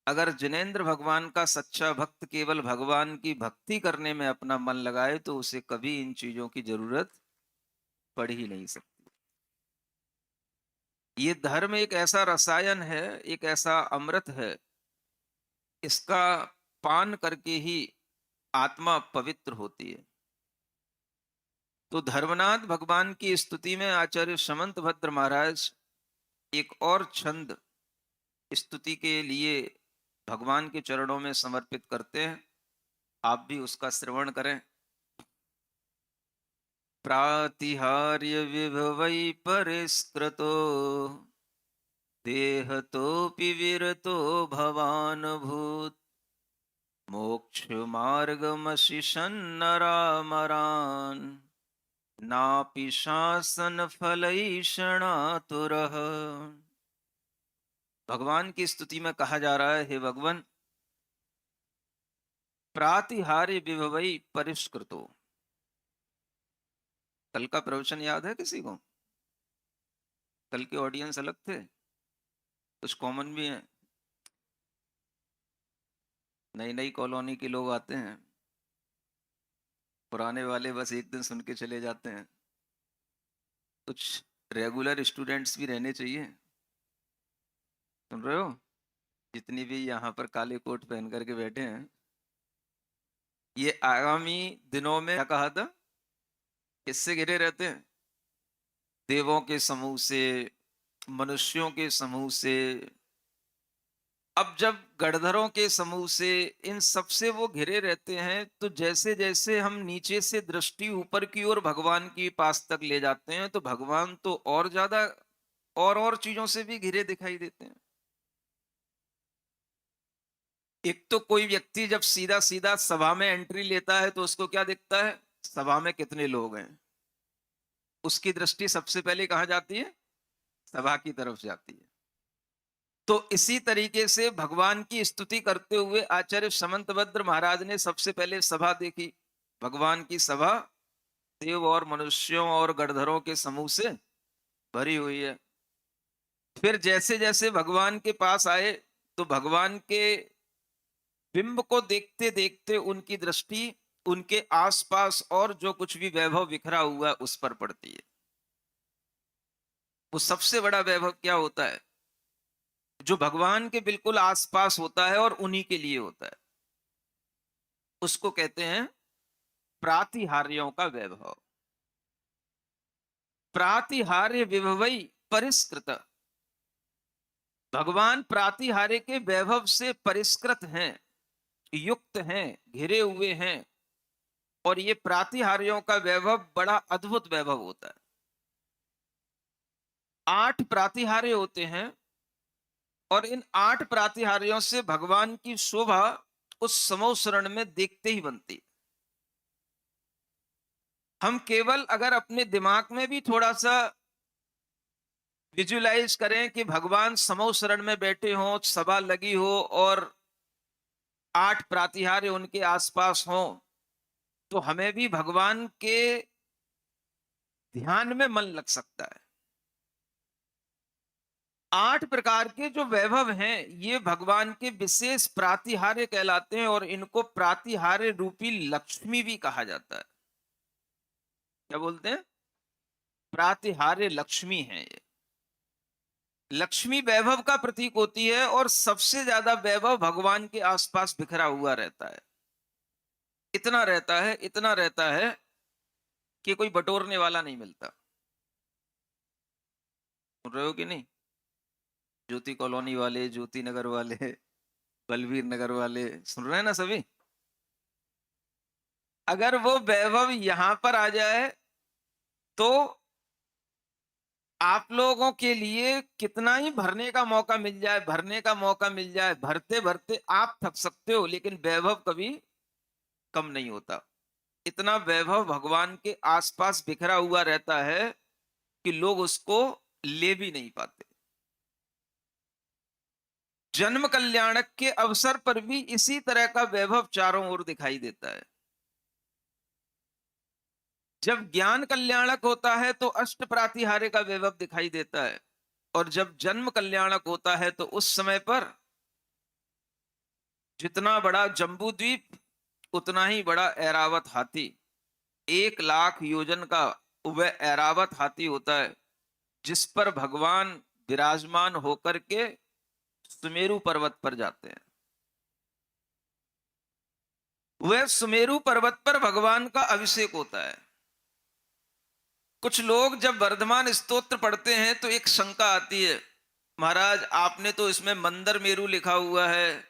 अगर जिनेंद्र भगवान का सच्चा भक्त केवल भगवान की भक्ति करने में अपना मन लगाए तो उसे कभी इन चीजों की जरूरत पड़ ही नहीं सकती। ये धर्म एक ऐसा रसायन है, एक ऐसा अमृत है, इसका पान करके ही आत्मा पवित्र होती है। तो धर्मनाथ भगवान की स्तुति में आचार्य समंत भद्र महाराज एक और छंद स्तुति के लिए भगवान के चरणों में समर्पित करते हैं। आप भी उसका श्रवण करें। प्रातिहार्य विभवै परिष्कृतो देहतोऽपि विरतो भवान् भूत् मोक्ष मार्गमशिषन्नरामरान् नापि शासन फलैषणातुरः। भगवान की स्तुति में कहा जा रहा है, हे भगवान, प्रातिहार्य विभवै परिष्कृतो। कल का प्रवचन याद है किसी को? कल के ऑडियंस अलग थे, कुछ कॉमन भी हैं। नई नई कॉलोनी के लोग आते हैं, पुराने वाले बस एक दिन सुन के चले जाते हैं। कुछ रेगुलर स्टूडेंट्स भी रहने चाहिए। सुन रहे हो? जितनी भी यहाँ पर काले कोट पहन करके बैठे हैं, ये आगामी दिनों में क्या कहा था, किससे घिरे रहते हैं? देवों के समूह से, मनुष्यों के समूह से। अब जब गणधरों के समूह से, इन सब से वो घिरे रहते हैं, तो जैसे जैसे हम नीचे से दृष्टि ऊपर की ओर भगवान की पास तक ले जाते हैं, तो भगवान तो और ज्यादा और चीजों से भी घिरे दिखाई देते हैं। एक तो कोई व्यक्ति जब सीधा सीधा सभा में एंट्री लेता है तो उसको क्या दिखता है? सभा में कितने लोग हैं। उसकी दृष्टि सबसे पहले कहां जाती है? सभा की तरफ जाती है। तो इसी तरीके से भगवान की स्तुति करते हुए आचार्य समंतभद्र महाराज ने सबसे पहले सभा देखी। भगवान की सभा देव और मनुष्यों और गणधरों के समूह से भरी हुई है। फिर जैसे जैसे भगवान के पास आए तो भगवान के बिंब को देखते देखते उनकी दृष्टि उनके आसपास और जो कुछ भी वैभव बिखरा हुआ है उस पर पड़ती है। वो सबसे बड़ा वैभव क्या होता है? जो भगवान के बिल्कुल आसपास होता है और उन्हीं के लिए होता है, उसको कहते हैं प्रातिहार्यों का वैभव। प्रातिहार्य विभवई परिष्कृत। भगवान प्रातिहार्य के वैभव से परिष्कृत हैं, युक्त हैं, घिरे हुए हैं। और ये प्रातिहार्यों का वैभव बड़ा अद्भुत वैभव होता है। 8 प्रातिहार्य होते हैं और इन 8 प्रातिहार्यों से भगवान की शोभा उस समूह शरण में देखते ही बनती है। हम केवल अगर अपने दिमाग में भी थोड़ा सा विजुलाइज करें कि भगवान समूह शरण में बैठे हों, सभा लगी हो और 8 प्रातिहार्य उनके आसपास हों, तो हमें भी भगवान के ध्यान में मन लग सकता है। 8 प्रकार के जो वैभव हैं ये भगवान के विशेष प्रातिहार्य कहलाते हैं और इनको प्रातिहार्य रूपी लक्ष्मी भी कहा जाता है। क्या बोलते हैं? प्रातिहार्य लक्ष्मी है ये। लक्ष्मी वैभव का प्रतीक होती है और सबसे ज्यादा वैभव भगवान के आसपास बिखरा हुआ रहता है। इतना रहता है, इतना रहता है कि कोई बटोरने वाला नहीं मिलता। सुन रहे हो कि नहीं? ज्योति कॉलोनी वाले, ज्योति नगर वाले, बलवीर नगर वाले, सुन रहे हैं ना सभी? अगर वो वैभव यहां पर आ जाए तो आप लोगों के लिए कितना ही भरने का मौका मिल जाए, भरने का मौका मिल जाए, भरते भरते आप थक सकते हो, लेकिन वैभव कभी कम नहीं होता। इतना वैभव भगवान के आसपास बिखरा हुआ रहता है कि लोग उसको ले भी नहीं पाते। जन्म कल्याणक के अवसर पर भी इसी तरह का वैभव चारों ओर दिखाई देता है। जब ज्ञान कल्याणक होता है तो अष्ट प्रातिहार्य का वैभव दिखाई देता है और जब जन्म कल्याणक होता है तो उस समय पर जितना बड़ा जम्बू द्वीप उतना ही बड़ा ऐरावत हाथी। 1 लाख योजन का वह ऐरावत हाथी होता है जिस पर भगवान विराजमान होकर के सुमेरु पर्वत पर जाते हैं। वह सुमेरु पर्वत पर भगवान का अभिषेक होता है। कुछ लोग जब वर्धमान स्तोत्र पढ़ते हैं तो एक शंका आती है, महाराज आपने तो इसमें मंदर मेरु लिखा हुआ है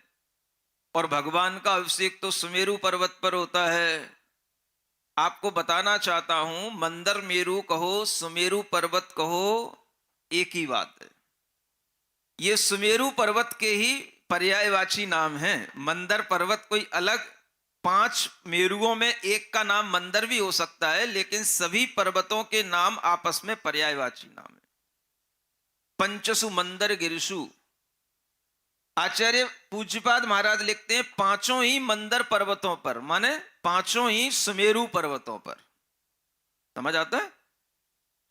और भगवान का अभिषेक तो सुमेरु पर्वत पर होता है। आपको बताना चाहता हूं, मंदर मेरु कहो सुमेरु पर्वत कहो एक ही बात है। ये सुमेरु पर्वत के ही पर्यायवाची नाम है। मंदर पर्वत कोई अलग, 5 मेरुओं में एक का नाम मंदर भी हो सकता है, लेकिन सभी पर्वतों के नाम आपस में पर्यायवाची नाम है। पंचसु मंदर गिरिशु, आचार्य पूज्यपाद महाराज लिखते हैं 5 ही मंदर पर्वतों पर, माने 5 ही सुमेरु पर्वतों पर। समझ आता है?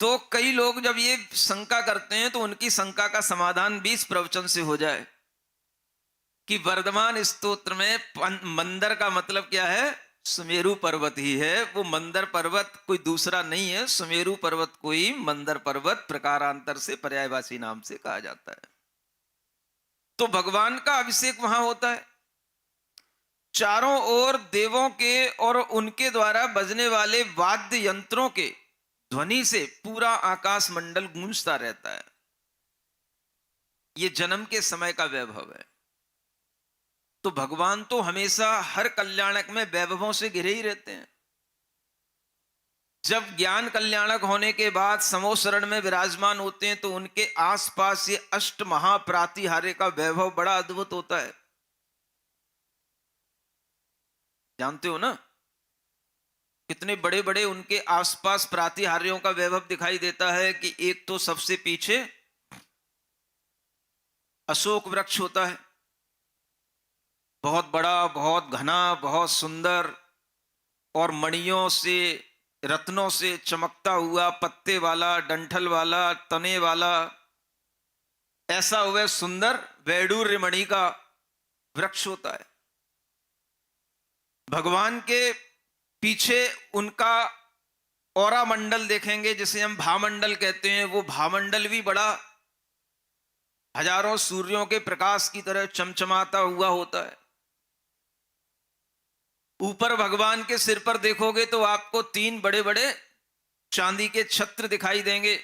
तो कई लोग जब ये शंका करते हैं तो उनकी शंका का समाधान भी इस प्रवचन से हो जाए कि वर्धमान स्तोत्र में मंदर का मतलब क्या है? सुमेरु पर्वत ही है। वो मंदर पर्वत कोई दूसरा नहीं है, सुमेरु पर्वत को ही मंदर पर्वत प्रकारांतर से पर्यायवाची नाम से कहा जाता है। तो भगवान का अभिषेक वहां होता है। चारों ओर देवों के और उनके द्वारा बजने वाले वाद्य यंत्रों के ध्वनि से पूरा आकाश मंडल गूंजता रहता है। यह जन्म के समय का वैभव है। तो भगवान तो हमेशा हर कल्याणक में वैभवों से घिरे ही रहते हैं। जब ज्ञान कल्याणक होने के बाद समोशरण में विराजमान होते हैं तो उनके आसपास ये अष्ट महाप्रातिहार्य का वैभव बड़ा अद्भुत होता है। जानते हो ना, कितने बड़े बड़े उनके आसपास प्रातिहार्यों का वैभव दिखाई देता है कि एक तो सबसे पीछे अशोक वृक्ष होता है, बहुत बड़ा, बहुत घना, बहुत सुंदर और मणियों से, रत्नों से चमकता हुआ, पत्ते वाला, डंठल वाला, तने वाला, ऐसा वह सुंदर वैडूर्य मणि का वृक्ष होता है। भगवान के पीछे उनका औरा मंडल देखेंगे जिसे हम भामंडल कहते हैं। वो भामंडल भी बड़ा हजारों सूर्यों के प्रकाश की तरह चमचमाता हुआ होता है। ऊपर भगवान के सिर पर देखोगे तो आपको 3 बड़े बड़े चांदी के छत्र दिखाई देंगे,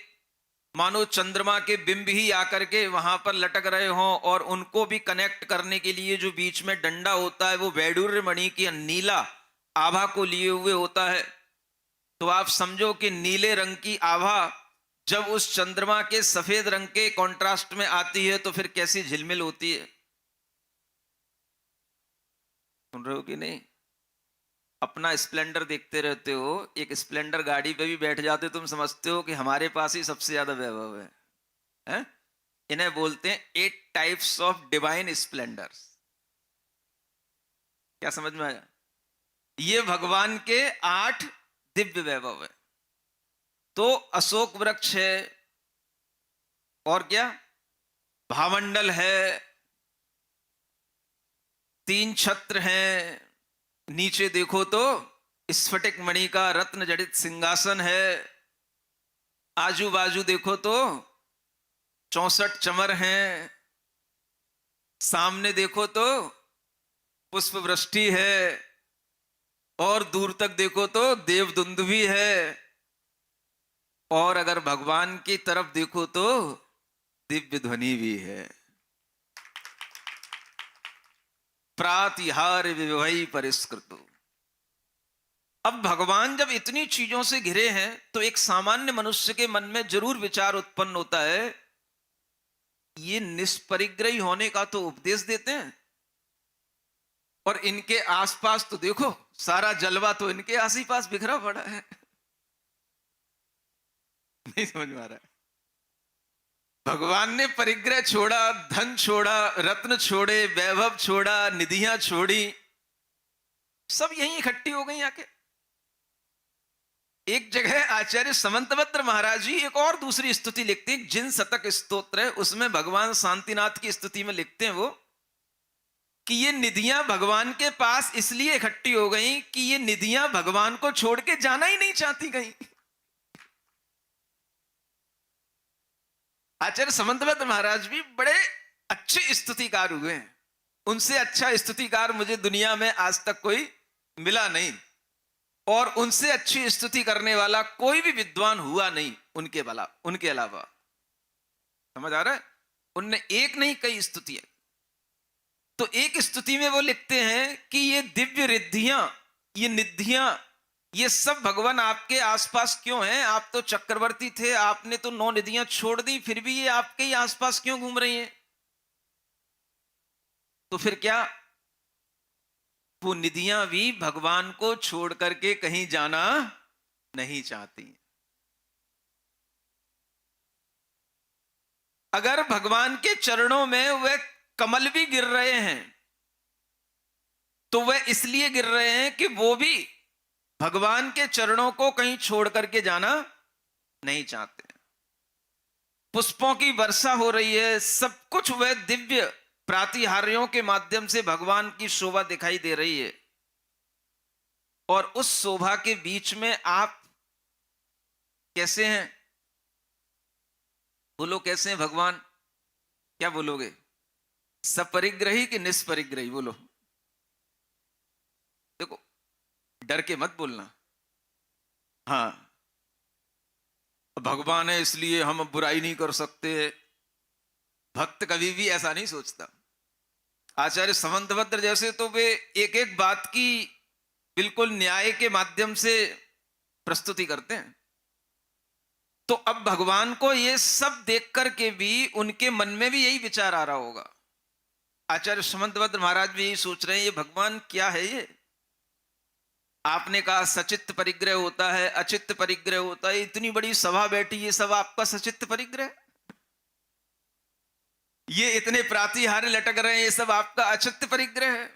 मानो चंद्रमा के बिंब ही आकर के वहां पर लटक रहे हों। और उनको भी कनेक्ट करने के लिए जो बीच में डंडा होता है वो वैडूर्य मणि की नीला आभा को लिए हुए होता है। तो आप समझो कि नीले रंग की आभा जब उस चंद्रमा के सफेद रंग के कॉन्ट्रास्ट में आती है तो फिर कैसी झिलमिल होती है। सुन रहे हो कि नहीं? अपना स्प्लेंडर देखते रहते हो, एक स्प्लेंडर गाड़ी पे भी बैठ जाते हो, तुम समझते हो कि हमारे पास ही सबसे ज्यादा वैभव है, हैं? इन्हें बोलते हैं 8 टाइप्स ऑफ डिवाइन स्प्लेंडर्स। क्या समझ में आया? ये भगवान के 8 दिव्य वैभव है। तो अशोक वृक्ष है, और क्या, भामंडल है, 3 छत्र हैं, नीचे देखो तो स्फटिक मणि का रत्न जड़ित सिंहासन है, आजू बाजू देखो तो 64 चमर हैं, सामने देखो तो पुष्प वृष्टि है, और दूर तक देखो तो देवदुंदुभी है, और अगर भगवान की तरफ देखो तो दिव्य ध्वनि भी है। प्रातिहार विवही परिष्कृत। अब भगवान जब इतनी चीजों से घिरे हैं तो एक सामान्य मनुष्य के मन में जरूर विचार उत्पन्न होता है, ये निष्परिग्रही होने का तो उपदेश देते हैं और इनके आसपास तो देखो सारा जलवा तो इनके आस ही पास बिखरा पड़ा है। नहीं समझ में आ रहा है? भगवान ने परिग्रह छोड़ा, धन छोड़ा, रत्न छोड़े, वैभव छोड़ा, निधियां छोड़ी, सब यहीं इकट्ठी हो गई आके। एक जगह आचार्य समंतभद्र महाराज जी एक और दूसरी स्तुति लिखते हैं, जिन शतक स्तोत्र है उसमें भगवान शांतिनाथ की स्तुति में लिखते हैं वो कि ये निधियां भगवान के पास इसलिए इकट्ठी हो गई कि ये निधियां भगवान को छोड़ के जाना ही नहीं चाहती कहीं। आचार्य समंतवत महाराज भी बड़े अच्छे स्तुतिकार हुए हैं। उनसे अच्छा स्तुतिकार मुझे दुनिया में आज तक कोई मिला नहीं, और उनसे अच्छी स्तुति करने वाला कोई भी विद्वान हुआ नहीं उनके अलावा। समझ आ रहा है? उनने एक नहीं कई स्तुतियां। तो एक स्तुति में वो लिखते हैं कि ये दिव्य रिद्धियां, ये निधियां, ये सब भगवान आपके आसपास क्यों हैं? आप तो चक्रवर्ती थे, आपने तो 9 निधियां छोड़ दी, फिर भी ये आपके ही आसपास क्यों घूम रही हैं? तो फिर क्या वो निधियां भी भगवान को छोड़ करके कहीं जाना नहीं चाहती? अगर भगवान के चरणों में वह कमल भी गिर रहे हैं तो वह इसलिए गिर रहे हैं कि वो भी भगवान के चरणों को कहीं छोड़ करके जाना नहीं चाहते। पुष्पों की वर्षा हो रही है, सब कुछ वह दिव्य प्रातिहार्यों के माध्यम से भगवान की शोभा दिखाई दे रही है, और उस शोभा के बीच में आप कैसे हैं? बोलो कैसे हैं भगवान? क्या बोलोगे? सपरिग्रही कि निष्परिग्रही? बोलो। देखो, डर के मत बोलना। हाँ, भगवान है इसलिए हम बुराई नहीं कर सकते। भक्त कभी भी ऐसा नहीं सोचता। आचार्य समंतभद्र जैसे तो वे एक एक बात की बिल्कुल न्याय के माध्यम से प्रस्तुति करते हैं। तो अब भगवान को ये सब देख करके भी उनके मन में भी यही विचार आ रहा होगा। आचार्य समंतभद्र महाराज भी यही सोच रहे हैं, ये भगवान क्या है? ये आपने कहा सचित्त परिग्रह होता है, अचित्त परिग्रह होता है, इतनी बड़ी सभा बैठी, ये सब आपका सचित्त परिग्रह? ये इतने प्रातिहार्य लटक रहे हैं, ये सब आपका अचित्त परिग्रह है?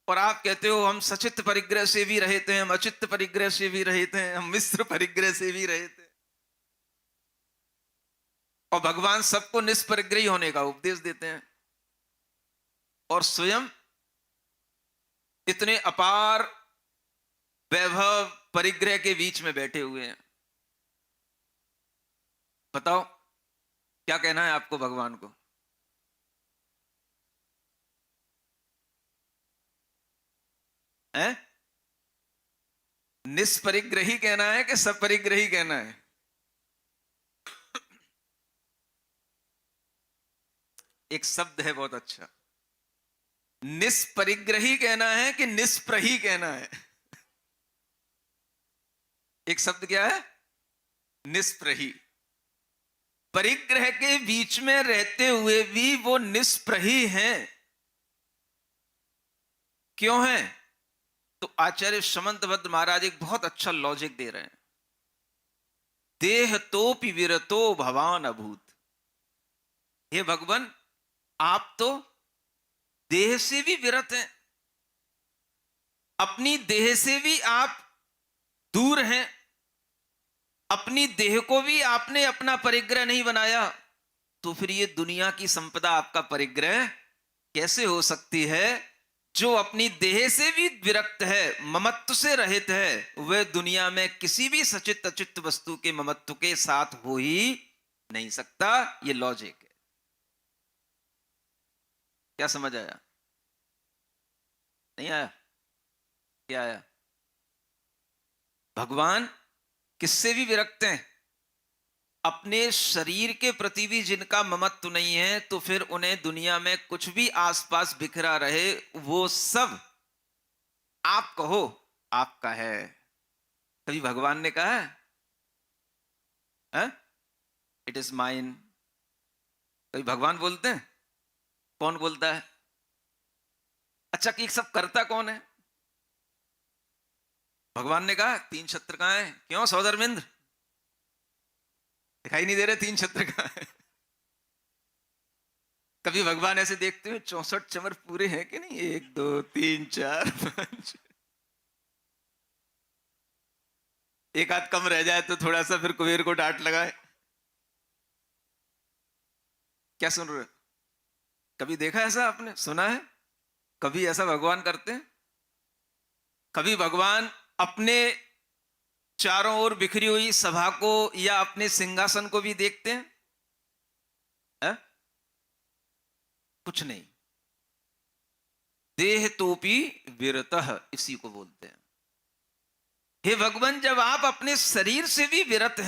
और आप कहते हो हम सचित्त परिग्रह से भी रहित हैं, हम अचित्त परिग्रह से भी रहित हैं, हम मिश्र परिग्रह से भी रहित हैं। और भगवान सबको निष्परिग्रही होने का उपदेश देते हैं, और स्वयं इतने अपार वैभव परिग्रह के बीच में बैठे हुए हैं। बताओ क्या कहना है आपको भगवान को? निष्परिग्रही कहना है कि सपरिग्रही कहना है? एक शब्द है बहुत अच्छा, निष्परिग्रही कहना है कि निष्प्रही कहना है? एक शब्द क्या है? निष्प्रही। परिग्रह के बीच में रहते हुए भी वो निष्प्रही हैं। क्यों हैं? तो आचार्य समंतभद्र महाराज एक बहुत अच्छा लॉजिक दे रहे हैं। देह तोपि विरतो भवान अभूत। हे भगवान, आप तो देह से भी विरत हैं, अपनी देह से भी आप दूर हैं, अपनी देह को भी आपने अपना परिग्रह नहीं बनाया, तो फिर ये दुनिया की संपदा आपका परिग्रह कैसे हो सकती है? जो अपनी देह से भी विरक्त है, ममत्व से रहित है, वह दुनिया में किसी भी सचित अचित वस्तु के ममत्व के साथ हो ही नहीं सकता। ये लॉजिक है। क्या समझ आया? नहीं आया? क्या आया? भगवान किससे भी विरक्त हैं? अपने शरीर के प्रति भी जिनका ममत्व नहीं है, तो फिर उन्हें दुनिया में कुछ भी आसपास बिखरा रहे, वो सब आप कहो आपका है। कभी भगवान ने कहा है इट इज माइन? कभी भगवान बोलते हैं? कौन बोलता है? अच्छा, कि सब करता कौन है? भगवान ने कहा 3 छत्र कहां है? क्यों सौधर्मेंद्र, दिखाई नहीं दे रहे 3 छत्र कहां है? कभी भगवान ऐसे देखते हुए 64 चमर पूरे हैं कि नहीं? 1 2 3 4 5, एक आध कम रह जाए तो थोड़ा सा फिर कुबेर को डांट लगाए। क्या सुन रहे हो? कभी देखा ऐसा आपने? सुना है? कभी ऐसा भगवान करते हैं? कभी भगवान अपने चारों ओर बिखरी हुई सभा को या अपने सिंहासन को भी देखते हैं? है? कुछ नहीं। देह तोपी विरतः, इसी को बोलते हैं। हे भगवान, जब आप अपने शरीर से भी विरक्त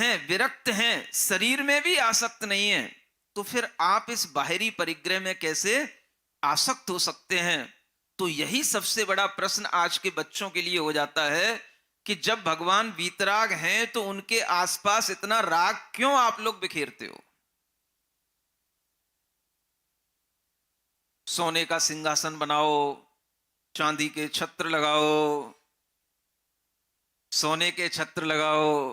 हैं, शरीर में भी आसक्त नहीं हैं, तो फिर आप इस बाहरी परिग्रह में कैसे आसक्त हो सकते हैं? तो यही सबसे बड़ा प्रश्न आज के बच्चों के लिए हो जाता है कि जब भगवान वीतराग हैं तो उनके आसपास इतना राग क्यों आप लोग बिखेरते हो? सोने का सिंहासन बनाओ, चांदी के छत्र लगाओ, सोने के छत्र लगाओ,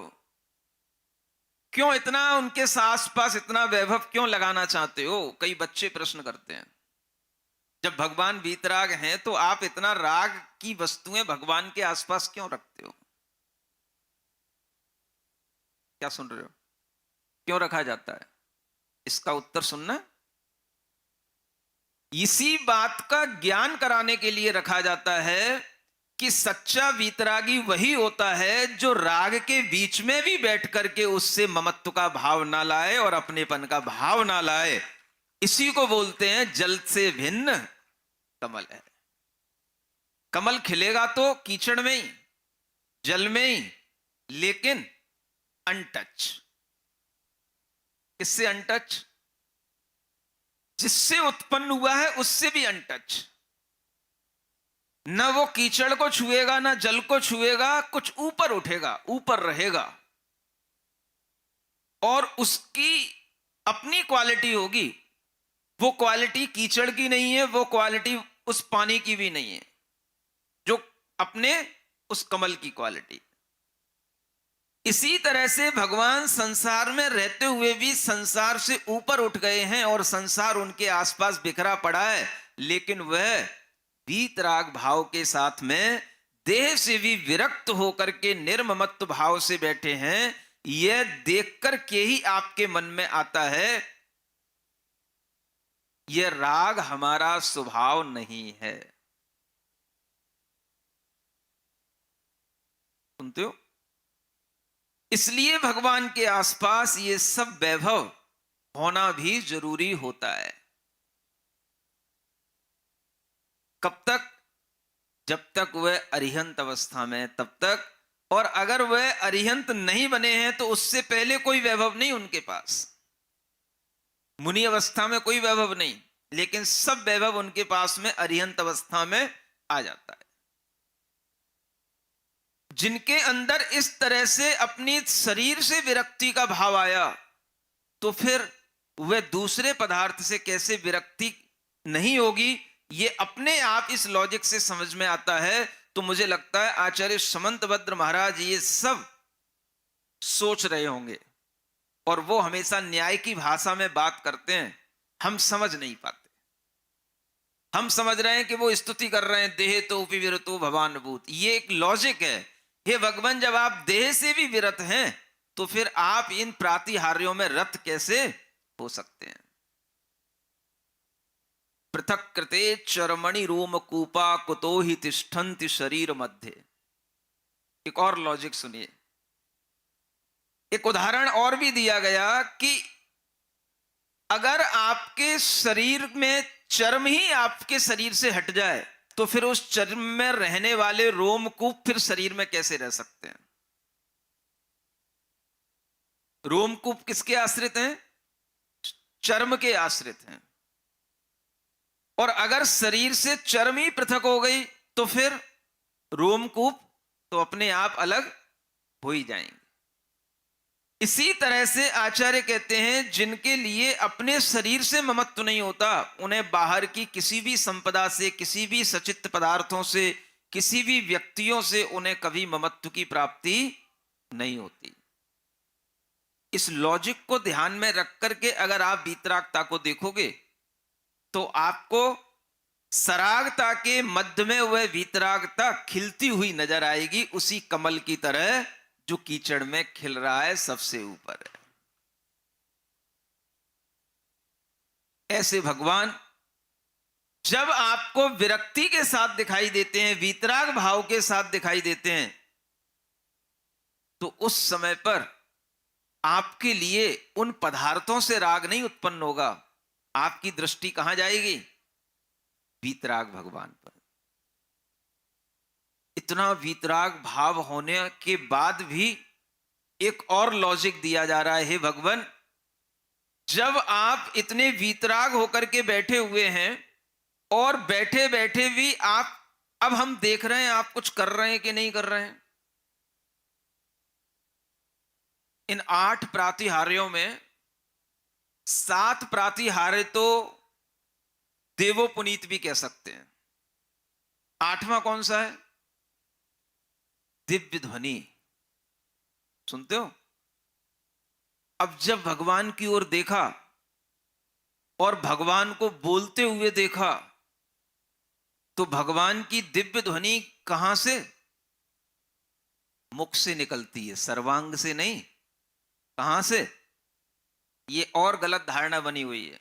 क्यों इतना उनके आसपास इतना वैभव क्यों लगाना चाहते हो? कई बच्चे प्रश्न करते हैं। जब भगवान वीतराग हैं तो आप इतना राग की वस्तुएं भगवान के आसपास क्यों रखते हो? क्या सुन रहे हो? क्यों रखा जाता है? इसका उत्तर सुनना। इसी बात का ज्ञान कराने के लिए रखा जाता है कि सच्चा वीतरागी वही होता है जो राग के बीच में भी बैठ करके उससे ममत्व का भाव ना लाए और अपनेपन का भाव ना लाए। इसी को बोलते हैं जल से भिन्न कमल है। कमल खिलेगा तो कीचड़ में ही, जल में ही, लेकिन अनटच। किससे अनटच? जिससे उत्पन्न हुआ है उससे भी अनटच। न वो कीचड़ को छुएगा, न जल को छुएगा, कुछ ऊपर उठेगा, ऊपर रहेगा, और उसकी अपनी क्वालिटी होगी। वो क्वालिटी कीचड़ की नहीं है, वो क्वालिटी उस पानी की भी नहीं है, जो अपने उस कमल की क्वालिटी। इसी तरह से भगवान संसार में रहते हुए भी संसार से ऊपर उठ गए हैं और संसार उनके आसपास बिखरा पड़ा है, लेकिन वह वीतराग भाव के साथ में देह से भी विरक्त होकर के निर्ममत्व भाव से बैठे हैं। यह देखकर के ही आपके मन में आता है यह राग हमारा स्वभाव नहीं है। सुनते हो? इसलिए भगवान के आसपास ये सब वैभव होना भी जरूरी होता है। कब तक? जब तक वह अरिहंत अवस्था में, तब तक। और अगर वह अरिहंत नहीं बने हैं तो उससे पहले कोई वैभव नहीं उनके पास। मुनि अवस्था में कोई वैभव नहीं, लेकिन सब वैभव उनके पास में अरिहंत अवस्था में आ जाता है। जिनके अंदर इस तरह से अपनी शरीर से विरक्ति का भाव आया, तो फिर वह दूसरे पदार्थ से कैसे विरक्ति नहीं होगी, ये अपने आप इस लॉजिक से समझ में आता है। तो मुझे लगता है आचार्य समंतभद्र महाराज ये सब सोच रहे होंगे, और वो हमेशा न्याय की भाषा में बात करते हैं, हम समझ नहीं पाते। हम समझ रहे हैं कि वो स्तुति कर रहे हैं, देह तो विरतो भवान भूत। ये एक लॉजिक है। हे भगवान, जब आप देह से भी विरत हैं तो फिर आप इन प्रातिहार्यों में रत कैसे हो सकते हैं? पृथक कृते चरमणि रोम कूपा कुतो ही तिष्ठन्ति शरीर मध्य। एक और लॉजिक सुनिए। एक उदाहरण और भी दिया गया कि अगर आपके शरीर में चर्म ही आपके शरीर से हट जाए तो फिर उस चर्म में रहने वाले रोमकूप फिर शरीर में कैसे रह सकते हैं? रोमकूप किसके आश्रित हैं? चर्म के आश्रित हैं। और अगर शरीर से चर्म ही पृथक हो गई तो फिर रोमकूप तो अपने आप अलग हो ही जाएंगे। इसी तरह से आचार्य कहते हैं जिनके लिए अपने शरीर से ममत्व नहीं होता, उन्हें बाहर की किसी भी संपदा से, किसी भी सचित्त पदार्थों से, किसी भी व्यक्तियों से उन्हें कभी ममत्व की प्राप्ति नहीं होती। इस लॉजिक को ध्यान में रख करके अगर आप वीतरागता को देखोगे तो आपको सरागता के मध्य में वह वीतरागता खिलती हुई नजर आएगी, उसी कमल की तरह जो कीचड़ में खिल रहा है, सबसे ऊपर है। ऐसे भगवान जब आपको विरक्ति के साथ दिखाई देते हैं, वीतराग भाव के साथ दिखाई देते हैं, तो उस समय पर आपके लिए उन पदार्थों से राग नहीं उत्पन्न होगा। आपकी दृष्टि कहां जाएगी? वीतराग भगवान पर। इतना वीतराग भाव होने के बाद भी एक और लॉजिक दिया जा रहा है, हे भगवान, जब आप इतने वीतराग होकर के बैठे हुए हैं और बैठे बैठे भी आप, अब हम देख रहे हैं आप कुछ कर रहे हैं कि नहीं कर रहे हैं। इन 8 प्रातिहार्यों में 7 प्रातिहार्य तो देवोपुनीत भी कह सकते हैं। 8वां कौन सा है? दिव्य ध्वनि। सुनते हो? अब जब भगवान की ओर देखा और भगवान को बोलते हुए देखा, तो भगवान की दिव्य ध्वनि कहां से? मुख से निकलती है, सर्वांग से नहीं। कहां से? ये और गलत धारणा बनी हुई है।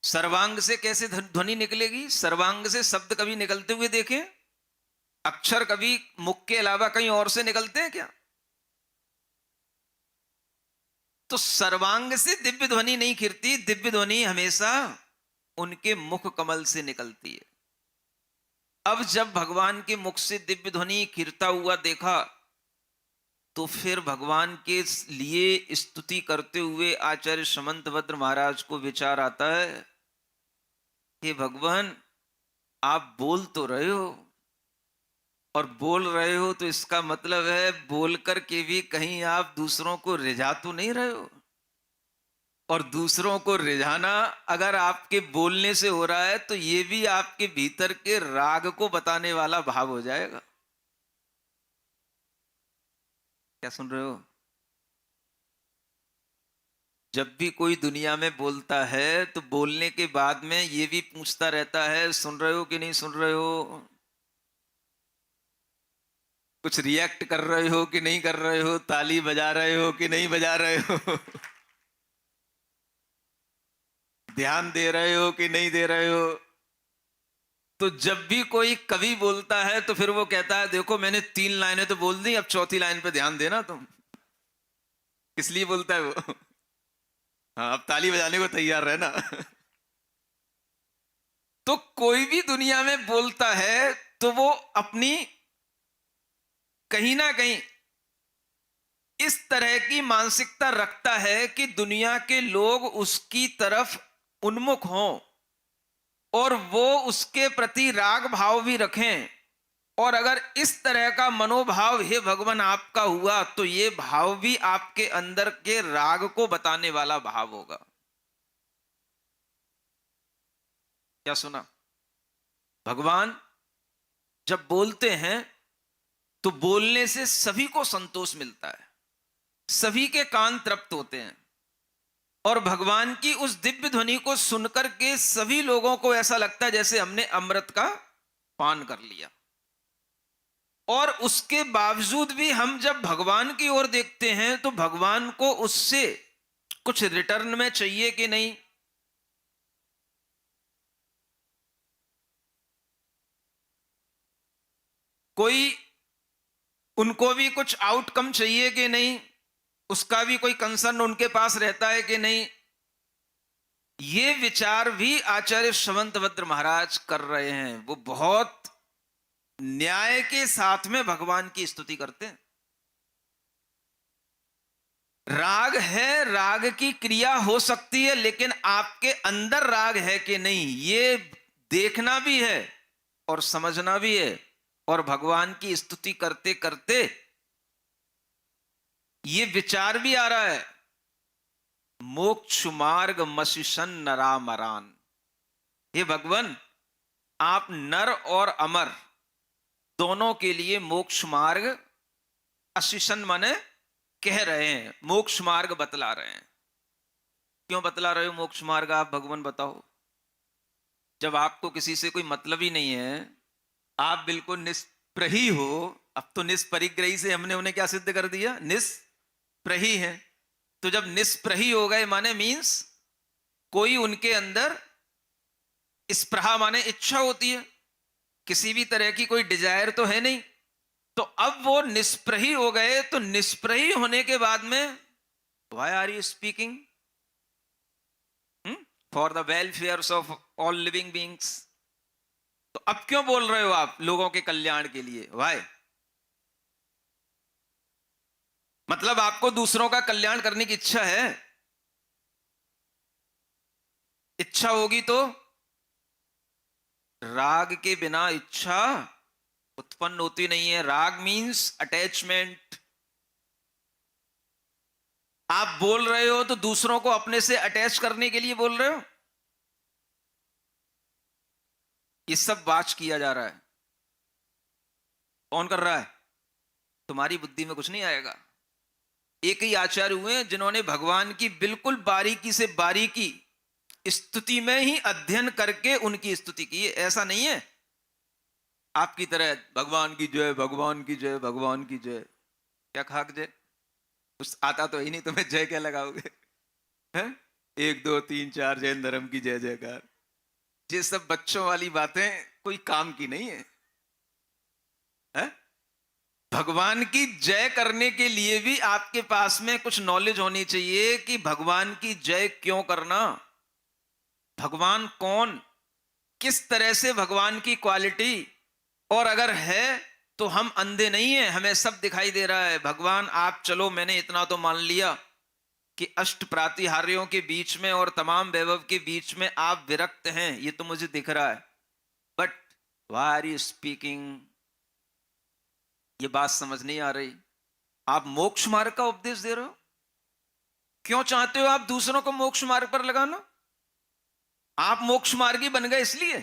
सर्वांग से कैसे ध्वनि निकलेगी? सर्वांग से शब्द कभी निकलते हुए देखे? अक्षर कभी मुख के अलावा कहीं और से निकलते हैं क्या? तो सर्वांग से दिव्य ध्वनि नहीं खिरती, दिव्य ध्वनि हमेशा उनके मुख कमल से निकलती है। अब जब भगवान के मुख से दिव्य ध्वनि खिरता हुआ देखा, तो फिर भगवान के लिए स्तुति करते हुए आचार्य समंतभद्र महाराज को विचार आता है, हे भगवान, आप बोल तो रहे हो, और बोल रहे हो तो इसका मतलब है बोल कर के भी कहीं आप दूसरों को रिझा तो नहीं रहे हो। और दूसरों को रिझाना अगर आपके बोलने से हो रहा है, तो ये भी आपके भीतर के राग को बताने वाला भाव हो जाएगा। क्या सुन रहे हो? जब भी कोई दुनिया में बोलता है तो बोलने के बाद में ये भी पूछता रहता है, सुन रहे हो कि नहीं सुन रहे हो, कुछ रिएक्ट कर रहे हो कि नहीं कर रहे हो, ताली बजा रहे हो कि नहीं बजा रहे हो, ध्यान दे रहे हो कि नहीं दे रहे हो। तो जब भी कोई कवि बोलता है तो फिर वो कहता है, देखो मैंने 3 लाइनें तो बोल दी, अब चौथी लाइन पे ध्यान देना तुम। इसलिए बोलता है वो। हाँ, अब ताली बजाने को तैयार रहना। तो कोई भी दुनिया में बोलता है तो वो अपनी कहीं ना कहीं इस तरह की मानसिकता रखता है कि दुनिया के लोग उसकी तरफ उन्मुख हों और वो उसके प्रति राग भाव भी रखें। और अगर इस तरह का मनोभाव हे भगवान आपका हुआ, तो ये भाव भी आपके अंदर के राग को बताने वाला भाव होगा। क्या सुना? भगवान जब बोलते हैं तो बोलने से सभी को संतोष मिलता है, सभी के कान तृप्त होते हैं, और भगवान की उस दिव्य ध्वनि को सुनकर के सभी लोगों को ऐसा लगता है जैसे हमने अमृत का पान कर लिया। और उसके बावजूद भी हम जब भगवान की ओर देखते हैं तो भगवान को उससे कुछ रिटर्न में चाहिए कि नहीं? कोई उनको भी कुछ आउटकम चाहिए कि नहीं? उसका भी कोई कंसर्न उनके पास रहता है कि नहीं? ये विचार भी आचार्य समंतभद्र महाराज कर रहे हैं। वो बहुत न्याय के साथ में भगवान की स्तुति करते हैं। राग है, राग की क्रिया हो सकती है, लेकिन आपके अंदर राग है कि नहीं, ये देखना भी है और समझना भी है। और भगवान की स्तुति करते करते ये विचार भी आ रहा है, मोक्ष मार्ग मशिशन नरामरान। हे भगवान, आप नर और अमर दोनों के लिए मोक्ष मार्ग, अशिशन माने कह रहे हैं, मोक्ष मार्ग बतला रहे हैं। क्यों बतला रहे हो मोक्ष मार्ग आप भगवान, बताओ? जब आपको किसी से कोई मतलब ही नहीं है, आप बिल्कुल निष्प्रही हो। अब तो निष्परिग्रही से हमने उन्हें क्या सिद्ध कर दिया? निष्प्रही है। तो जब निष्प्रही हो गए माने मीन्स कोई उनके अंदर स्पृहा माने इच्छा होती है, किसी भी तरह की कोई डिजायर तो है नहीं। तो अब वो निष्प्रही हो गए, तो निष्प्रही होने के बाद में why are you speaking for the welfare of all living beings? तो अब क्यों बोल रहे हो आप लोगों के कल्याण के लिए? वाई? मतलब आपको दूसरों का कल्याण करने की इच्छा है? इच्छा होगी तो राग के बिना इच्छा उत्पन्न होती नहीं है। राग मीन्स अटैचमेंट। आप बोल रहे हो तो दूसरों को अपने से अटैच करने के लिए बोल रहे हो। ये सब वाच किया जा रहा है। कौन कर रहा है? तुम्हारी बुद्धि में कुछ नहीं आएगा। एक ही आचार्य हुए हैं जिन्होंने भगवान की बिल्कुल बारीकी से बारीकी स्तुति में ही अध्ययन करके उनकी स्तुति की है। ऐसा नहीं है आपकी तरह भगवान की जय, भगवान की जय, भगवान की जय। क्या खाक जय? कुछ आता तो ही नहीं, तुम्हें जय क्या लगाओगे? है? 1 2 3 4 जैन धर्म की जय जयकार। ये सब बच्चों वाली बातें कोई काम की नहीं है, है? भगवान की जय करने के लिए भी आपके पास में कुछ नॉलेज होनी चाहिए कि भगवान की जय क्यों करना, भगवान कौन, किस तरह से भगवान की क्वालिटी। और अगर है तो हम अंधे नहीं है, हमें सब दिखाई दे रहा है। भगवान आप चलो, मैंने इतना तो मान लिया कि अष्ट प्रातिहार्यों के बीच में और तमाम वैभव के बीच में आप विरक्त हैं, ये तो मुझे दिख रहा है। But why are you speaking? ये बात समझ नहीं आ रही। आप मोक्ष मार्ग का उपदेश दे रहे हो। क्यों चाहते हो आप दूसरों को मोक्ष मार्ग पर लगाना? आप मोक्ष मार्गी बन गए इसलिए।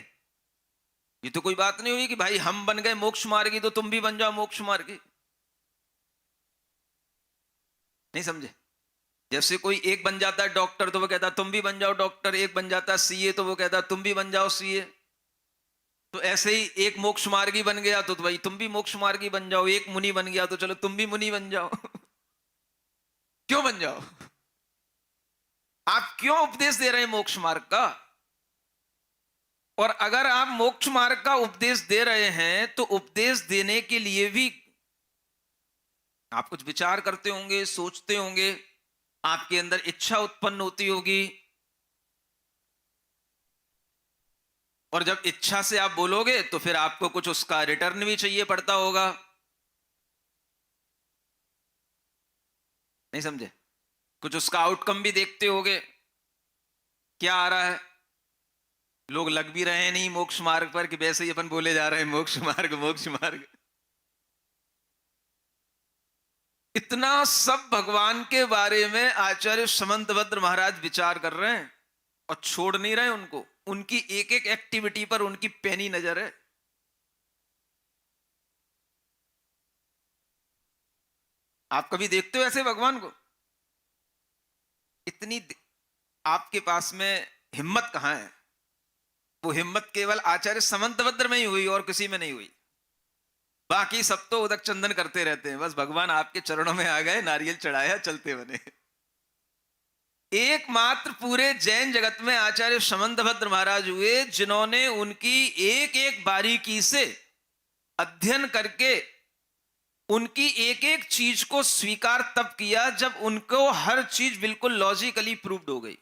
ये तो कोई बात नहीं हुई कि भाई हम बन गए मोक्ष मार्गी तो तुम भी बन जाओ मोक्ष मार्गी। नहीं समझे? जैसे कोई एक बन जाता है डॉक्टर तो वो कहता तुम भी बन जाओ डॉक्टर, एक बन जाता है सीए तो वो कहता तुम भी बन जाओ सीए। तो ऐसे ही एक मोक्ष मार्गी बन गया तो भाई तुम भी मोक्ष मार्गी बन जाओ, एक मुनि बन गया तो चलो तुम भी मुनि बन जाओ। क्यों बन जाओ? आप क्यों उपदेश दे रहे हैं मोक्ष मार्ग का? और अगर आप मोक्ष मार्ग का उपदेश दे रहे हैं तो उपदेश देने के लिए भी आप कुछ विचार करते होंगे, सोचते होंगे, आपके अंदर इच्छा उत्पन्न होती होगी। और जब इच्छा से आप बोलोगे तो फिर आपको कुछ उसका रिटर्न भी चाहिए पड़ता होगा। नहीं समझे? कुछ उसका आउटकम भी देखते होगे। क्या आ रहा है? लोग लग भी रहे हैं नहीं मोक्ष मार्ग पर कि वैसे ही अपन बोले जा रहे हैं मोक्ष मार्ग मोक्ष मार्ग। इतना सब भगवान के बारे में आचार्य समंतभद्र महाराज विचार कर रहे हैं और छोड़ नहीं रहे उनको। उनकी एक एक एक्टिविटी पर उनकी पैनी नजर है। आप कभी देखते हो ऐसे भगवान को? इतनी आपके पास में हिम्मत कहां है? वो हिम्मत केवल आचार्य समंतभद्र में ही हुई और किसी में नहीं हुई। बाकी सब तो उदक चंदन करते रहते हैं, बस भगवान आपके चरणों में आ गए, नारियल चढ़ाया, चलते बने। एकमात्र पूरे जैन जगत में आचार्य समंतभद्र महाराज हुए जिन्होंने उनकी एक एक बारीकी से अध्ययन करके उनकी एक एक चीज को स्वीकार तब किया जब उनको हर चीज बिल्कुल लॉजिकली प्रूव्ड हो गई।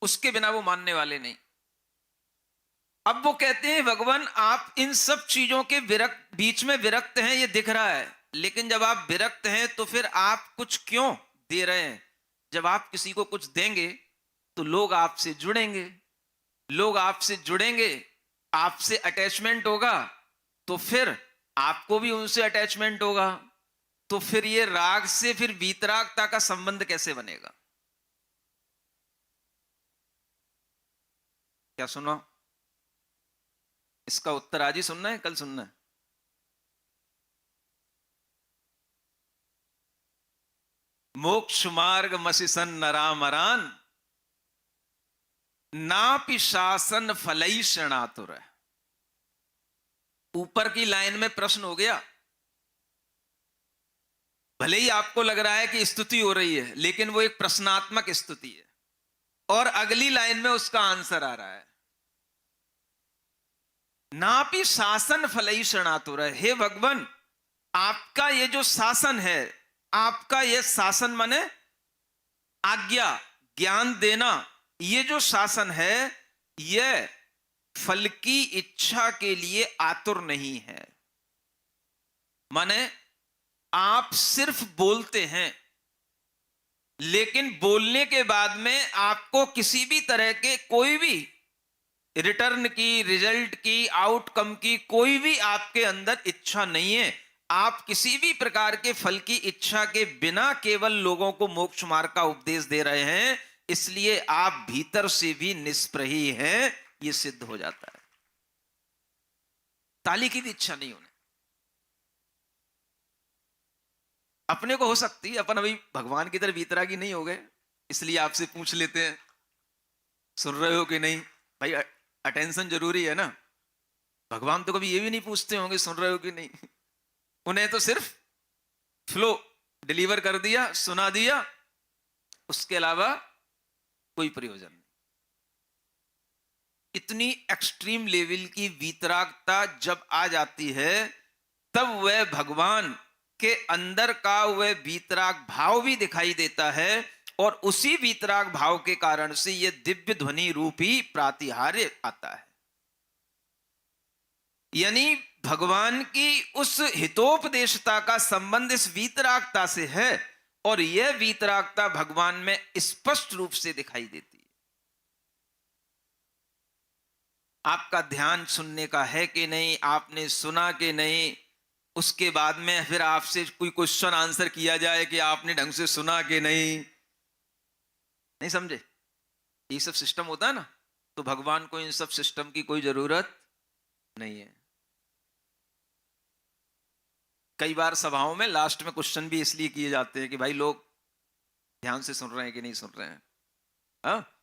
उसके बिना वो मानने वाले नहीं। अब वो कहते हैं भगवान आप इन सब चीजों के विरक्त बीच में विरक्त हैं, ये दिख रहा है, लेकिन जब आप विरक्त हैं तो फिर आप कुछ क्यों दे रहे हैं? जब आप किसी को कुछ देंगे तो लोग आपसे जुड़ेंगे, लोग आपसे जुड़ेंगे, आपसे अटैचमेंट होगा, तो फिर आपको भी उनसे अटैचमेंट होगा। तो फिर ये राग से फिर वीतरागता का संबंध कैसे बनेगा? क्या सुनो? इसका उत्तर आज ही सुनना है, कल सुनना है? मोक्ष मार्ग मसिसन नरामरान नापि शासन फलई शरणातुर। ऊपर की लाइन में प्रश्न हो गया। भले ही आपको लग रहा है कि स्तुति हो रही है, लेकिन वो एक प्रश्नात्मक स्तुति है। और अगली लाइन में उसका आंसर आ रहा है, नापि शासन फलई शरणातुर। हे भगवान, आपका ये जो शासन है, आपका ये शासन माने आज्ञा, ज्ञान देना, ये जो शासन है, ये फल की इच्छा के लिए आतुर नहीं है। माने आप सिर्फ बोलते हैं, लेकिन बोलने के बाद में आपको किसी भी तरह के कोई भी रिटर्न की, रिजल्ट की, आउटकम की कोई भी आपके अंदर इच्छा नहीं है। आप किसी भी प्रकार के फल की इच्छा के बिना केवल लोगों को मोक्ष मार्ग का उपदेश दे रहे हैं, इसलिए आप भीतर से भी निष्प्रही हैं, यह सिद्ध हो जाता है। ताली की भी इच्छा नहीं होने, अपने को हो सकती है, अपन अभी भगवान की तरफ वीतरागी नहीं हो गए, इसलिए आपसे पूछ लेते हैं, सुन रहे हो कि नहीं। भाई अटेंशन जरूरी है ना। भगवान तो कभी ये भी नहीं पूछते होंगे सुन रहे हो कि नहीं, उन्हें तो सिर्फ फ्लो डिलीवर कर दिया, सुना दिया, उसके अलावा कोई प्रयोजन नहीं। इतनी एक्सट्रीम लेवल की वीतरागता जब आ जाती है, तब वह भगवान के अंदर का वह वीतराग भाव भी दिखाई देता है, और उसी वीतराग भाव के कारण से यह दिव्य ध्वनि रूपी प्रातिहार्य आता है। यानी भगवान की उस हितोपदेशता का संबंध इस वीतरागता से है, और यह वीतरागता भगवान में स्पष्ट रूप से दिखाई देती है। आपका ध्यान सुनने का है कि नहीं, आपने सुना कि नहीं, उसके बाद में फिर आपसे कोई क्वेश्चन आंसर किया जाए कि आपने ढंग से सुना कि नहीं समझे, ये सब सिस्टम होता है ना। तो भगवान को इन सब सिस्टम की कोई जरूरत नहीं है। कई बार सभाओं में लास्ट में क्वेश्चन भी इसलिए किए जाते हैं कि भाई लोग ध्यान से सुन रहे हैं कि नहीं सुन रहे हैं। हाँ,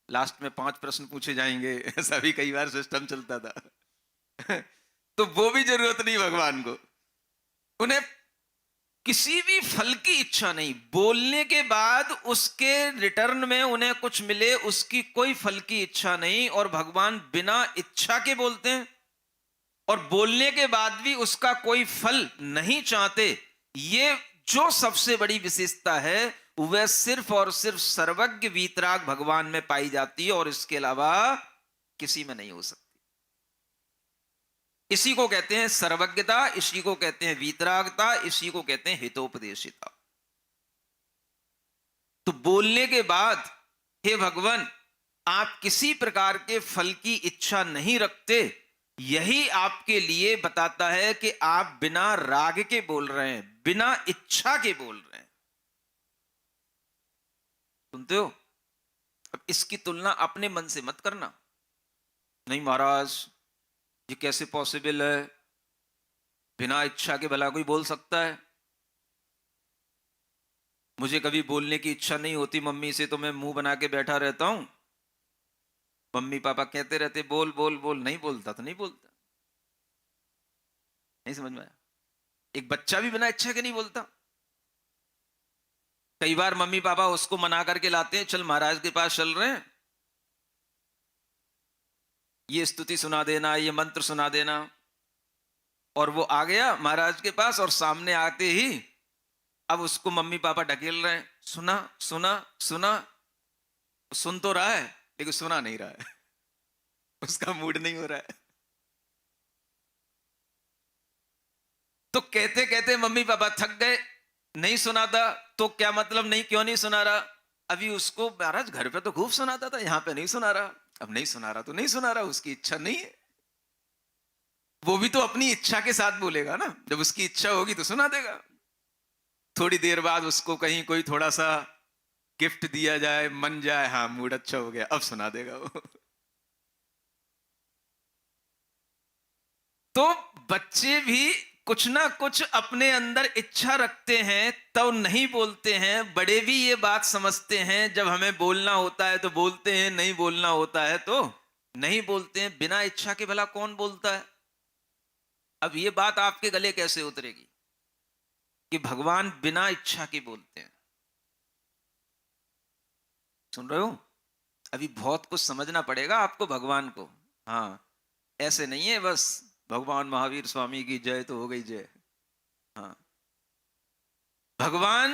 लास्ट में 5 प्रश्न पूछे जाएंगे, ऐसा भी कई बार सिस्टम चलता था। तो वो भी जरूरत नहीं भगवान को, उन्हें किसी भी फल की इच्छा नहीं। बोलने के बाद उसके रिटर्न में उन्हें कुछ मिले, उसकी कोई फल की इच्छा नहीं, और भगवान बिना इच्छा के बोलते हैं, और बोलने के बाद भी उसका कोई फल नहीं चाहते। ये जो सबसे बड़ी विशेषता है, वह सिर्फ और सिर्फ सर्वज्ञ वीतराग भगवान में पाई जाती है, और इसके अलावा किसी में नहीं हो सकती। इसी को कहते हैं सर्वज्ञता, इसी को कहते हैं वीतरागता, इसी को कहते हैं हितोपदेशिता। तो बोलने के बाद हे भगवान, आप किसी प्रकार के फल की इच्छा नहीं रखते, यही आपके लिए बताता है कि आप बिना राग के बोल रहे हैं, बिना इच्छा के बोल रहे हैं। सुनते हो? अब इसकी तुलना अपने मन से मत करना। नहीं महाराज, ये कैसे पॉसिबल है, बिना इच्छा के भला कोई बोल सकता है? मुझे कभी बोलने की इच्छा नहीं होती मम्मी से, तो मैं मुंह बना के बैठा रहता हूं। मम्मी पापा कहते रहते बोल बोल बोल, नहीं बोलता तो नहीं बोलता। नहीं समझ में आया? एक बच्चा भी बिना इच्छा के नहीं बोलता। कई बार मम्मी पापा उसको मना करके लाते हैं, चल महाराज के पास चल रहे हैं, ये स्तुति सुना देना, ये मंत्र सुना देना। और वो आ गया महाराज के पास, और सामने आते ही अब उसको मम्मी पापा ढकेल रहे हैं, सुना सुना सुना। सुन तो रहा है लेकिन सुना नहीं रहा है। उसका मूड नहीं हो रहा है। तो कहते कहते मम्मी पापा थक गए, नहीं सुनाता तो क्या मतलब, नहीं क्यों नहीं सुना रहा? अभी उसको महाराज घर पे तो खूब सुनाता था, यहां पे नहीं सुना रहा। अब नहीं सुना रहा तो नहीं सुना रहा, उसकी इच्छा नहीं है। वो भी तो अपनी इच्छा के साथ बोलेगा ना, जब उसकी इच्छा होगी तो सुना देगा। थोड़ी देर बाद उसको कहीं कोई थोड़ा सा गिफ्ट दिया जाए, मन जाए, हाँ मूड अच्छा हो गया, अब सुना देगा वो। तो बच्चे भी कुछ ना कुछ अपने अंदर इच्छा रखते हैं, तो नहीं बोलते हैं। बड़े भी ये बात समझते हैं, जब हमें बोलना होता है तो बोलते हैं, नहीं बोलना होता है तो नहीं बोलते हैं। बिना इच्छा के भला कौन बोलता है? अब ये बात आपके गले कैसे उतरेगी कि भगवान बिना इच्छा के बोलते हैं? सुन रहे हो? अभी बहुत कुछ समझना पड़ेगा आपको भगवान को। हाँ, ऐसे नहीं है बस भगवान महावीर स्वामी की जय तो हो गई जय। हाँ, भगवान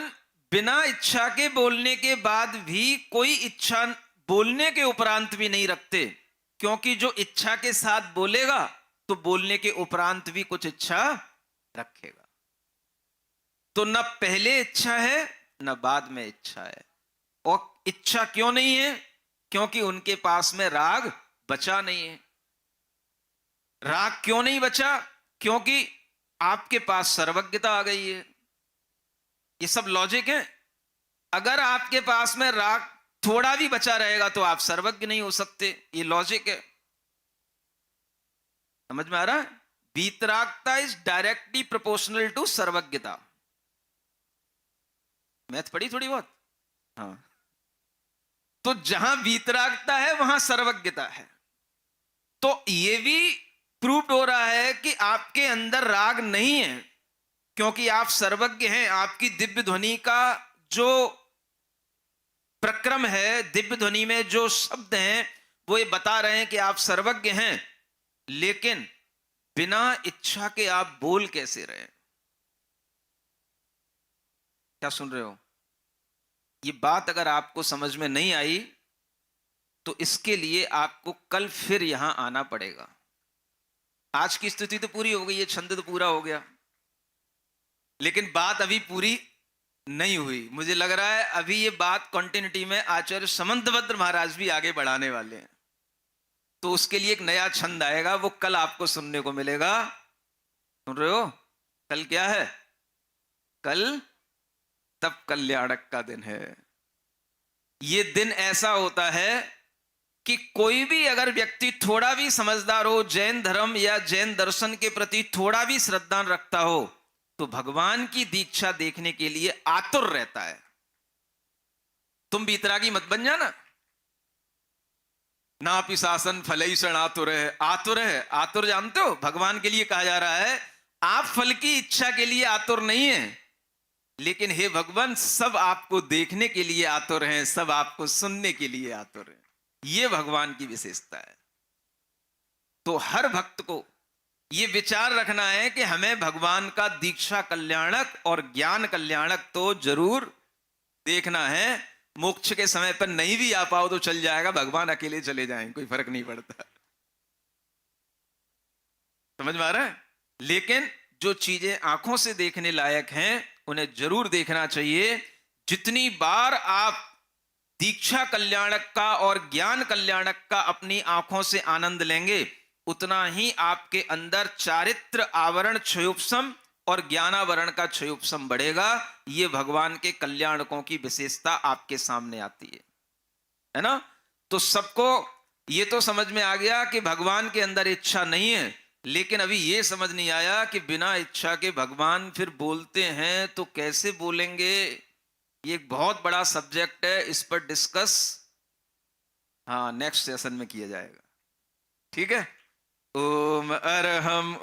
बिना इच्छा के बोलने के बाद भी कोई इच्छा बोलने के उपरांत भी नहीं रखते, क्योंकि जो इच्छा के साथ बोलेगा तो बोलने के उपरांत भी कुछ इच्छा रखेगा। तो न पहले इच्छा है न बाद में इच्छा है। और इच्छा क्यों नहीं है? क्योंकि उनके पास में राग बचा नहीं है। राग क्यों नहीं बचा? क्योंकि आपके पास सर्वज्ञता आ गई है। ये सब लॉजिक है। अगर आपके पास में राग थोड़ा भी बचा रहेगा तो आप सर्वज्ञ नहीं हो सकते, ये लॉजिक है। समझ में आ रहा है? वीतरागता इज डायरेक्टली प्रोपोर्शनल टू सर्वज्ञता। मैथ पढ़ी थोड़ी बहुत? हाँ, तो जहां वीतरागता है वहां सर्वज्ञता है। तो यह भी प्रूव हो रहा है कि आपके अंदर राग नहीं है, क्योंकि आप सर्वज्ञ हैं। आपकी दिव्य ध्वनि का जो प्रक्रम है, दिव्य ध्वनि में जो शब्द हैं, वो ये बता रहे हैं कि आप सर्वज्ञ हैं। लेकिन बिना इच्छा के आप बोल कैसे रहे? क्या सुन रहे हो? ये बात अगर आपको समझ में नहीं आई तो इसके लिए आपको कल फिर यहां आना पड़ेगा। आज की स्थिति तो पूरी हो गई है, छंद तो पूरा हो गया, लेकिन बात अभी पूरी नहीं हुई। मुझे लग रहा है अभी ये बात कंटिन्यूटी में आचार्य समंतभद्र महाराज भी आगे बढ़ाने वाले हैं। तो उसके लिए एक नया छंद आएगा, वो कल आपको सुनने को मिलेगा। सुन रहे हो? कल क्या है? कल तप कल्याणक का दिन है। ये दिन ऐसा होता है कि कोई भी अगर व्यक्ति थोड़ा भी समझदार हो, जैन धर्म या जैन दर्शन के प्रति थोड़ा भी श्रद्धा रखता हो, तो भगवान की दीक्षा देखने के लिए आतुर रहता है। तुम वीतरागी मत बन जाना। ना पिशासन फलैषण आतुर है। आतुर है, आतुर जानते हो भगवान के लिए कहा जा रहा है। आप फल की इच्छा के लिए आतुर नहीं है, लेकिन हे भगवान सब आपको देखने के लिए आतुर हैं, सब आपको सुनने के लिए आतुर हैं। ये भगवान की विशेषता है। तो हर भक्त को ये विचार रखना है कि हमें भगवान का दीक्षा कल्याणक और ज्ञान कल्याणक तो जरूर देखना है। मोक्ष के समय पर नहीं भी आ पाओ तो चल जाएगा, भगवान अकेले चले जाएं, कोई फर्क नहीं पड़ता। समझ में आ रहा है? लेकिन जो चीजें आंखों से देखने लायक हैं उन्हें जरूर देखना चाहिए। जितनी बार आप दीक्षा कल्याणक का और ज्ञान कल्याणक का अपनी आंखों से आनंद लेंगे, उतना ही आपके अंदर चारित्र आवरण क्षयोपशम और ज्ञानावरण का क्षयोपशम बढ़ेगा। ये भगवान के कल्याणकों की विशेषता आपके सामने आती है ना? तो सबको ये तो समझ में आ गया कि भगवान के अंदर इच्छा नहीं है, लेकिन अभी ये समझ नहीं आया कि बिना इच्छा के भगवान फिर बोलते हैं तो कैसे बोलेंगे। ये एक बहुत बड़ा सब्जेक्ट है, इस पर डिस्कस हाँ नेक्स्ट सेशन में किया जाएगा। ठीक है? ओम अरहम